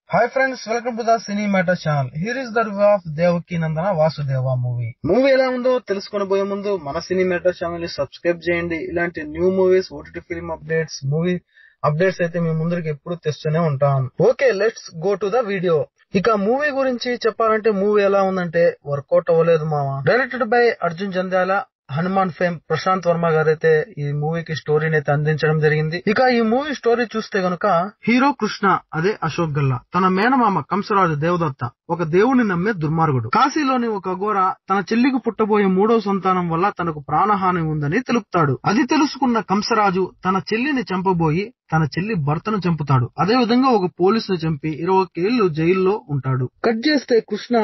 Hi friends, welcome to the Cinemata channel. Here is the review of Devaki Nandana Vasudeva movie. Movie ఎలా ఉందో తెలుసుకొని పోయే ముందు మన సినిమాటా ఛానల్ ని సబ్స్క్రైబ్ చేయండి. ఇలాంటి new movies, OTT film updates, movie updates అయితే మీ ముందరికి ఎప్పుడు తెస్తూనే ఉంటాం. Okay, let's go to the video. ఇక మూవీ గురించి చెప్పాలంటే మూవీ ఎలా ఉందంటే వర్కౌట్ అవ్వలేదు మామ. Directed by Arjun Jandhyala, Hanuman fame Prashanth Varma గారైతే ఈ మూవీకి స్టోరీని అయితే అందించడం జరిగింది. ఇక ఈ మూవీ స్టోరీ చూస్తే గనుక హీరో కృష్ణ, అదే అశోక్ గల్లా, తన మేనమామ కంసరాజు దేవదత్త ఒక దేవుని నమ్మే దుర్మార్గుడు. కాశీలోని ఒక అఘోర తన చెల్లికి పుట్టబోయే మూడో సంతానం వల్ల తనకు ప్రాణహాని ఉందని తెలుపుతాడు. అది తెలుసుకున్న కంసరాజు తన చెల్లిని చంపబోయి తన చెల్లి భర్తను చంపుతాడు. అదే విధంగా ఒక పోలీసును చంపి 21 ఏళ్లు జైల్లో ఉంటాడు. కట్ చేస్తే కృష్ణ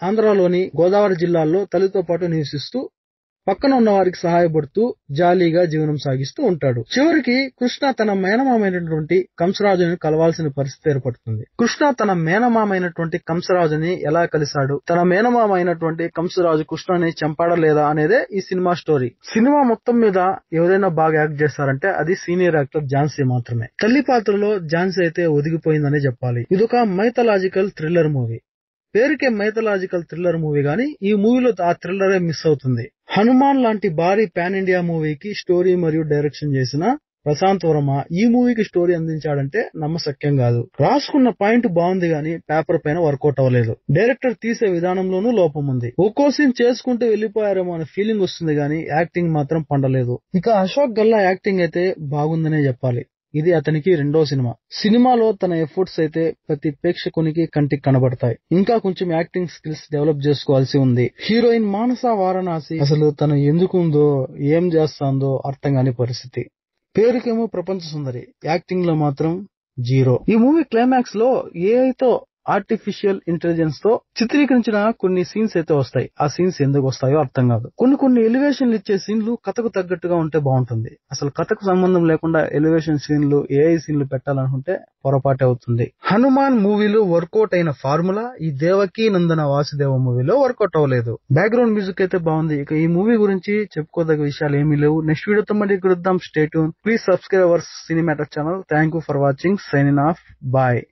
ఆంధ్రాలోని గోదావరి జిల్లాలో తల్లితో పాటు నివసిస్తూ పక్కన ఉన్న వారికి సహాయపడుతూ జాలీగా జీవనం సాగిస్తూ ఉంటాడు. చివరికి కృష్ణ తన మేనమామైనటువంటి కంసరాజుని కలవాల్సిన పరిస్థితి ఏర్పడుతుంది. కృష్ణ తన మేనమామైనటువంటి కంసరాజుని ఎలా కలిశాడు, తన మేనమామ అయినటువంటి కంసరాజు కృష్ణని చంపాడా లేదా అనేదే ఈ సినిమా స్టోరీ. సినిమా మొత్తం మీద ఎవరైనా బాగా యాక్ట్ చేస్తారంటే అది సీనియర్ యాక్టర్ ఝాన్సీ మాత్రమే. తల్లి పాత్రలో ఝాన్సీ అయితే ఒదిగిపోయిందనే చెప్పాలి. ఇదొక మైథలాజికల్ థ్రిల్లర్ మూవీ. పేరుకే మైథలాజికల్ థ్రిల్లర్ మూవీ గానీ ఈ మూవీలో ఆ థ్రిల్లరే మిస్ అవుతుంది. హనుమాన్ లాంటి భారీ పాన్ ఇండియా మూవీకి స్టోరీ మరియు డైరెక్షన్ చేసిన ప్రశాంత్ వర్మ ఈ మూవీకి స్టోరీ అందించాడంటే నమ్మశక్యం కాదు. రాసుకున్న పాయింట్ బాగుంది గానీ పేపర్ పైన వర్కౌట్ అవ్వలేదు. డైరెక్టర్ తీసే విధానంలోనూ లోపం ఉంది. ఒక్కో సీన్ చేసుకుంటూ వెళ్లిపోయారేమో అనే ఫీలింగ్ వస్తుంది గానీ యాక్టింగ్ మాత్రం పండలేదు. ఇక అశోక్ గల్లా యాక్టింగ్ అయితే బాగుందనే చెప్పాలి. ఇది అతనికి రెండో సినిమా. సినిమాలో తన ఎఫర్ట్స్ అయితే ప్రతి ప్రేక్షకునికి కంటికి కనబడతాయి. ఇంకా కొంచెం యాక్టింగ్ స్కిల్స్ డెవలప్ చేసుకోవాల్సి ఉంది. హీరోయిన్ మానస వారణాసి అసలు తను ఎందుకుందో ఏం చేస్తాందో అర్థం కాని పరిస్థితి. పేరుకేమో ప్రపంచ సుందరి, యాక్టింగ్ లో మాత్రం జీరో. ఈ మూవీ క్లైమాక్స్ లో ఏఐతో ఆర్టిఫిషియల్ ఇంటెలిజెన్స్ తో చిత్రీకరించిన కొన్ని సీన్స్ అయితే వస్తాయి. ఆ సీన్స్ ఎందుకు వస్తాయో అర్థం కాదు. కొన్ని ఎలివేషన్లు ఇచ్చే సీన్లు కథకు తగ్గట్టుగా ఉంటే బాగుంటుంది. అసలు కథకు సంబంధం లేకుండా ఎలివేషన్ సీన్లు, ఏఐ సీన్లు పెట్టాలనుకుంటే పొరపాటే అవుతుంది. హనుమాన్ మూవీలో వర్కౌట్ అయిన ఫార్ములా ఈ దేవకీ నందన వాసుదేవ మూవీలో వర్కౌట్ అవ్వలేదు. బ్యాక్గ్రౌండ్ మ్యూజిక్ అయితే బాగుంది. ఇక ఈ మూవీ గురించి చెప్పుకోదగ్గ విషయాలు ఏమీ లేవు. నెక్స్ట్ వీడియోతో మళ్ళీ కలుద్దాం. Stay tune. Please subscribe our Cinemata channel. Thank you for watching. Signing off. Bye.